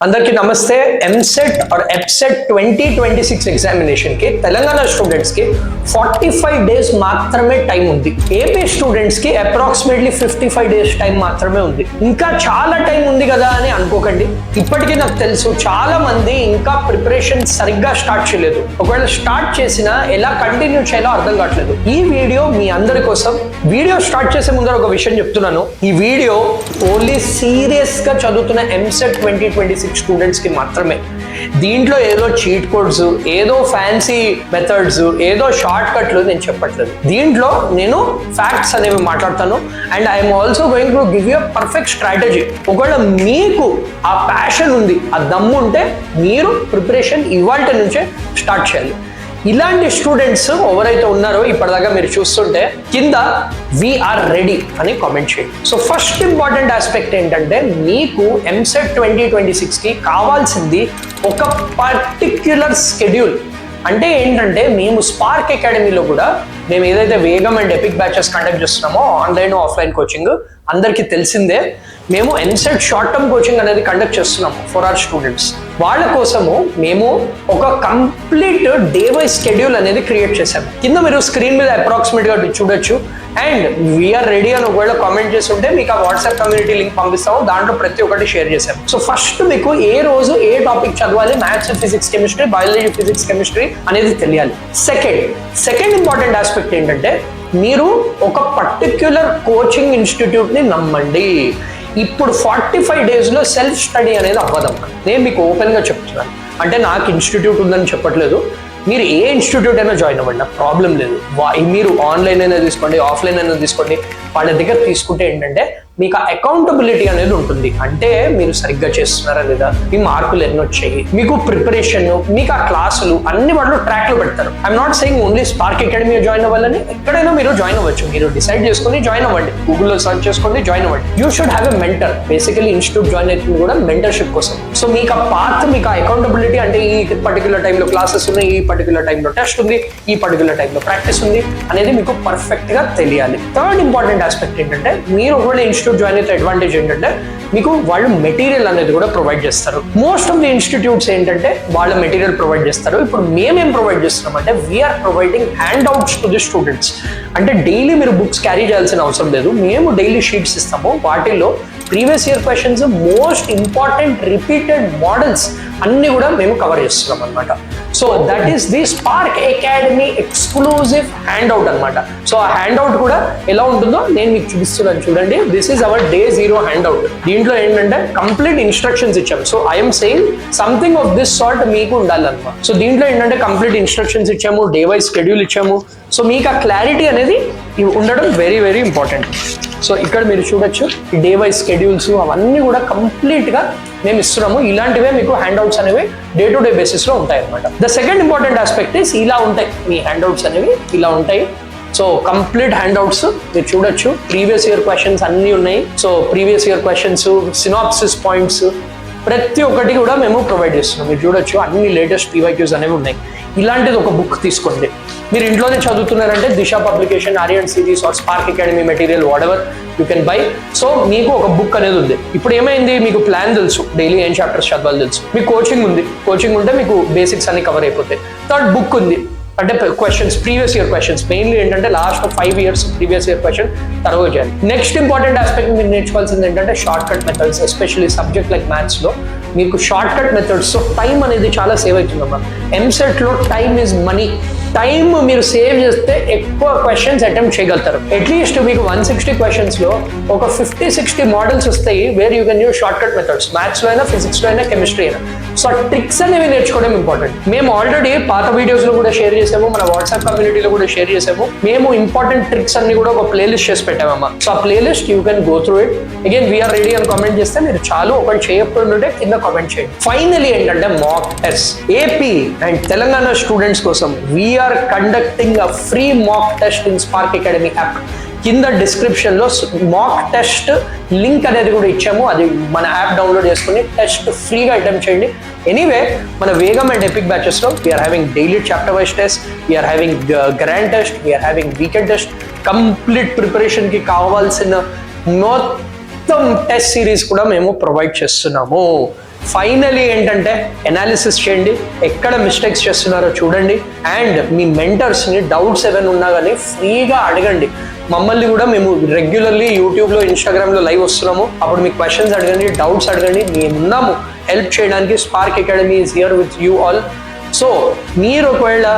అందరికీ నమస్తే. EAMCET are EAPCET 2026 examination కి తెలంగాణ స్టూడెంట్స్ కి 45 డేస్ మాత్రమే టైం ఉంది. ఏపీ స్టూడెంట్స్ కి అప్రాక్సిమేట్లీ 55 డేస్ టైం మాత్రమే ఉంది. ఇంకా చాలా టైం ఉంది కదా అని అనుకోకండి. ఇప్పటికీ నాకు తెలుసు చాలా మంది ఇంకా ప్రిపరేషన్ సరిగ్గా స్టార్ట్ చేయలేదు. ఒకవేళ స్టార్ట్ చేసినా ఎలా కంటిన్యూ చేయాలో అర్థం కావట్లేదు. ఈ వీడియో మీ అందరి కోసం. వీడియో స్టార్ట్ చేసే ముందర ఒక విషయం చెప్తున్నాను. ఈ వీడియో ఓన్లీ సీరియస్ గా చదువుతున్న ఎంసెట్ 2026 స్టూడెంట్స్ కి మాత్రమే. దీంట్లో ఏదో చీట్ కోడ్స్, ఏదో ఫ్యాన్సీ మెథడ్స్, ఏదో షార్ట్ కట్లు నేను చెప్పట్లేదు. దీంట్లో నేను ఫ్యాక్ట్స్ అనేవి మాట్లాడతాను. And I'm also going to give you perfect strategy. ఒకవేళ మీకు ఆ ప్యాషన్ ఉంది, ఆ దమ్ము ఉంటే మీరు ప్రిపరేషన్ ఇవాళ నుంచే స్టార్ట్ చేయాలి. ఇలాంటి స్టూడెంట్స్ ఎవరైతే ఉన్నారో ఇప్పటిదాకా మీరు చూస్తుంటే కింద వీఆర్ రెడీ అని కామెంట్ చేయండి. సో ఫస్ట్ ఇంపార్టెంట్ ఆస్పెక్ట్ ఏంటంటే మీకు ఎంసెట్ 2026 కి కావాల్సింది ఒక పర్టిక్యులర్ స్కెడ్యూల్. అంటే ఏంటంటే మేము స్పార్క్ అకాడమీలో కూడా మేము ఏదైతే వేగం అండ్ ఎపిక్ బ్యాచెస్ కండక్ట్ చేస్తున్నామో ఆన్లైన్ ఆఫ్లైన్ కోచింగ్ అందరికీ తెలిసిందే. మేము ఎంసెట్ షార్ట్ టర్మ్ కోచింగ్ అనేది కండక్ట్ చేస్తున్నాము ఫర్ అవర్ స్టూడెంట్స్. వాళ్ళ కోసము మేము ఒక కంప్లీట్ డే వైజ్ స్కెడ్యూల్ అనేది క్రియేట్ చేశాము. కింద మీరు స్క్రీన్ మీద అప్రాక్సిమేట్ గా చూడొచ్చు. అండ్ వీఆర్ రెడీ అని ఒకవేళ కామెంట్ చేస్తుంటే మీకు ఆ వాట్సాప్ కమ్యూనిటీ లింక్ పంపిస్తాము. దాంట్లో ప్రతి ఒక్కటి షేర్ చేసాము. సో ఫస్ట్ మీకు ఏ రోజు ఏ టాపిక్ చదవాలి, maths, physics, chemistry, biology, physics, chemistry అనేది తెలియాలి. సెకండ్ ఇంపార్టెంట్ ఆస్పెక్ట్ ఏంటంటే మీరు ఒక పర్టిక్యులర్ కోచింగ్ ఇన్స్టిట్యూట్ ని నమ్మండి. ఇప్పుడు 45 డేస్లో సెల్ఫ్ స్టడీ అనేది అవ్వదమ్మా. నేను మీకు ఓపెన్గా చెప్తున్నాను. అంటే నాకు ఇన్స్టిట్యూట్ ఉందని చెప్పట్లేదు. మీరు ఏ ఇన్స్టిట్యూట్ అయినా జాయిన్ అవ్వండి, నాకు ప్రాబ్లం లేదు. మీరు ఆన్లైన్ అయినా తీసుకోండి, ఆఫ్లైన్ అయినా తీసుకోండి. వాళ్ళ దగ్గర తీసుకుంటే ఏంటంటే మీకు ఆ అకౌంటబిలిటీ అనేది ఉంటుంది. అంటే మీరు సరిగ్గా చేస్తున్నారా లేదా, మీ మార్కులు ఎన్ని వచ్చాయి, మీకు ప్రిపరేషన్, మీకు ఆ క్లాసులు అన్ని వాళ్ళు ట్రాక్ లో పెడతారు. I'm not saying only spark academy join అవ్వాలని. ఎక్కడైనా మీరు జాయిన్ అవ్వచ్చు. మీరు డిసైడ్ చేసుకుని జాయిన్ అవ్వండి. గూగుల్లో సర్చ్ చేసుకోండి, జాయిన్ అవ్వండి. You should have a mentor. Basically institute join అవుతుంది కూడా మెంటర్షిప్ కోసం. సో మీకు ఆ పాత్, మీకు ఆ అకౌంటబిలిటీ, అంటే ఈ పర్టికులర్ టైంలో క్లాసెస్ ఉన్నాయి, ఈ పర్టికులర్ టైంలో టెస్ట్ ఉంది, ఈ పర్టికులర్ టైంలో ప్రాక్టీస్ ఉంది అనేది మీకు పర్ఫెక్ట్ గా తెలియాలి. థర్డ్ ఇంపార్టెంట్ ఆస్పెక్ట్ ఏంటంటే మీరు ఒకవేళ ఇన్స్టిట్యూట్ జాయిన్ అయితే అడ్వాంటేజ్ ఏంటంటే మీకు వాళ్ళు మెటీరియల్ అనేది కూడా ప్రొవైడ్ చేస్తారు. మోస్ట్ ఆఫ్ ది ఇన్స్టిట్యూట్స్ ఏంటంటే వాళ్ళ మెటీరియల్ ప్రొవైడ్ చేస్తారు. ఇప్పుడు మేమేం ప్రొవైడ్ చేస్తున్నాం అంటే we're providing handouts to the students. అంటే డైలీ మీరు బుక్స్ క్యారీ చేయాల్సిన అవసరం లేదు. మేము డైలీ షీట్స్ ఇస్తాము. వాటిల్లో previous year questions, most important repeated models అన్ని కూడా మేము కవర్ చేస్తున్నాం అనమాట. So that is the Spark Academy exclusive handout అనమాట. సో ఆ హ్యాండ్అవుట్ కూడా ఎలా ఉంటుందో నేను మీకు చూపిస్తున్నాను. చూడండి, this is our day 0 handout. దీంట్లో ఏంటంటే కంప్లీట్ ఇన్స్ట్రక్షన్స్ ఇచ్చాము. So I'm saying something of this sort మీకు ఉండాలన్నమాట. సో దీంట్లో ఏంటంటే కంప్లీట్ ఇన్స్ట్రక్షన్స్ ఇచ్చాము, డే వైజ్ షెడ్యూల్ ఇచ్చాము. సో మీకు ఆ క్లారిటీ అనేది ఉండడం వెరీ వెరీ ఇంపార్టెంట్. సో ఇక్కడ మీరు చూడొచ్చు ఈ డే వైజ్ షెడ్యూల్స్ అవన్నీ కూడా కంప్లీట్ గా మేము ఇస్తున్నాము. ఇలాంటివే మీకు హ్యాండ్అవుట్స్ అనేవి డే టు డే బేసిస్ లో ఉంటాయి అనమాట. The second important aspect is ఇలా ఉంటాయి మీ హ్యాండ్అవుట్స్ అనేవి, ఇలా ఉంటాయి. సో కంప్లీట్ హ్యాండ్అవుట్స్ మీరు చూడొచ్చు. ప్రీవియస్ ఇయర్ క్వశ్చన్స్ అన్ని ఉన్నాయి. So previous year questions, synopsis points ప్రతి ఒక్కటి కూడా మేము ప్రొవైడ్ చేస్తున్నాం. మీరు చూడొచ్చు అన్ని లేటెస్ట్ PYQs అనేవి ఉన్నాయి. ఇలాంటిది ఒక బుక్ తీసుకోండి. మీరు ఇంట్లోనే చదువుతున్నారంటే Disha publication, Aryan series or Spark Academy material whatever you can buy. So మీకు ఒక బుక్ అనేది ఉంది. ఇప్పుడు ఏమైంది, మీకు ప్లాన్ తెలుసు, డైలీ ఏం చాప్టర్స్ చదవాలి తెలుసు, మీకు కోచింగ్ ఉంది. కోచింగ్ ఉంటే మీకు బేసిక్స్ అన్ని కవర్ అయిపోతాయి. థర్డ్ బుక్ ఉంది. అంటే questions, previous year questions, mainly ఏంటంటే last 5 years previous year question తర్వాత చేయాలి. నెక్స్ట్ ఇంపార్టెంట్ ఆస్పెక్ట్ మీరు నేర్చుకోవాల్సింది ఏంటంటే short cut methods. Especially subject like maths లో మీకు short cut methods. So time అనేది చాలా సేవ్ అవుతుందమ్మా. ఎంసెట్ లో టైమ్ ఈజ్ మనీ. టైం మీరు సేవ్ చేస్తే ఎక్కువ క్వశ్చన్స్ అటెంప్ట్ చేయగలుగుతారు. అట్లీస్ట్ మీకు 160 క్వశ్చన్స్ లో ఒక 50-60 మోడల్స్ వస్తాయి where you can use short cut methods. Maths లో అయినా, ఫిజిక్స్ లో అయినా, కెమిస్ట్రీ అయినా. సో ట్రిక్స్ అనేవి నేర్చుకోవడం ఇంపార్టెంట్. మేము ఆల్రెడీ పాత వీడియోస్ లో కూడా షేర్ చేసాము, మన వాట్సాప్ కమ్యూనిటీలో కూడా షేర్ చేసాము. మేము ఇంపార్టెంట్ ట్రిక్స్ అన్ని కూడా ఒక ప్లేలిస్ట్ చేసి పెట్టామమ్మా. సో ఆ playlist you can go through it. Again we're ready అని కామెంట్ చేస్తే మీరు చాలు. ఒకటి చేయకపోతుంటే కింద కామెంట్ చేయండి. ఫైనలీ ఏంటంటే mock test. AP and Telangana students కోసం we're conducting a free mock test in Spark Academy app. కింద డిస్క్రిప్షన్ లో మాక్ టెస్ట్ లింక్ అనేది కూడా ఇచ్చాము. అది మన యాప్ డౌన్లోడ్ చేసుకుని టెస్ట్ ఫ్రీగా అటెంప్ట్ చేయండి. ఎనీవే మన వేగం అండ్ ఎపిక్ బ్యాచెస్ లో we're having daily chapter wise test, we're having grand test, we're having weekend test. Complete preparation కి కావాల్సిన మొత్తం టెస్ట్ సిరీస్ కూడా మేము ప్రొవైడ్ చేస్తున్నాము. ఫైనలీ ఏంటంటే అనాలిసిస్ చేయండి, ఎక్కడ మిస్టేక్స్ చేస్తున్నారో చూడండి, అండ్ మీ మెంటర్స్ని డౌట్స్ ఏమైనా ఉన్నా కానీ ఫ్రీగా అడగండి. మమ్మల్ని కూడా మేము రెగ్యులర్లీ యూట్యూబ్లో, ఇన్స్టాగ్రామ్లో లైవ్ వస్తున్నాము. అప్పుడు మీ క్వశ్చన్స్ అడగండి, డౌట్స్ అడగండి, మేము ఉన్నాము హెల్ప్ చేయడానికి. Spark Academy is here with you all. So మీరు ఒకవేళ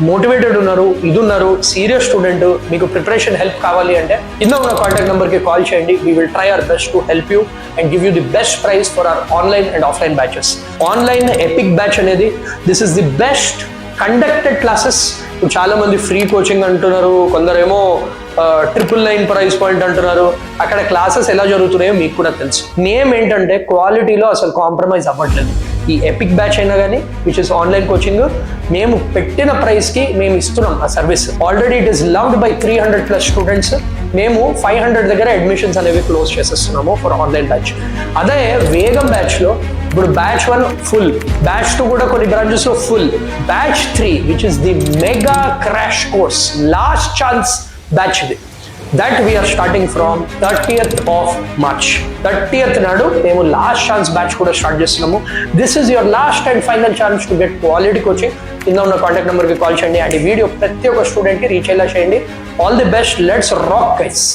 మోటివేటెడ్ ఉన్నారు, ఇది ఉన్నారు, సీరియస్ స్టూడెంట్, మీకు ప్రిపరేషన్ హెల్ప్ కావాలి అంటే కింద ఉన్న కాంటాక్ట్ నెంబర్కి కాల్ చేయండి. We will try our best to help you and give you the best price for our online and offline batches. Online epic batch అనేది this is the best conducted classes. చాలా మంది free coaching అంటున్నారు, కొందరేమో 999 price point అంటున్నారు. అక్కడ classes ఎలా జరుగుతున్నాయో మీకు కూడా తెలుసు. నేమ్ ఏంటంటే క్వాలిటీలో అసలు కాంప్రమైజ్ అవ్వట్లేదు. ఈ ఎపిక్ బ్యాచ్ అయినా కానీ విచ్ ఇస్ ఆన్లైన్ కోచింగ్, మేము పెట్టిన ప్రైస్కి మేము ఇస్తున్నాం ఆ service. Already it is loved by 300+ students. మేము 500 దగ్గర అడ్మిషన్స్ అనేవి క్లోజ్ చేసేస్తున్నాము ఫర్ ఆన్లైన్ బ్యాచ్. అదే వేగం బ్యాచ్లో ఇప్పుడు బ్యాచ్ 1 ఫుల్, బ్యాచ్ 2 కూడా కొన్ని బ్రాంచెస్లో full, batch 3 which is the mega crash course, last chance batch ఇది. That we're starting from 30th of March. 30th నాడు మేము లాస్ట్ ఛాన్స్ బ్యాచ్ కూడా స్టార్ట్ చేస్తున్నాము. This is your last and final chance to get quality coaching. కింద ఉన్న contact నెంబర్కి call చేయండి and ఈ వీడియో ప్రతి ఒక్క స్టూడెంట్కి రీచ్ అయ్యేలా చేయండి. All the best, let's rock guys.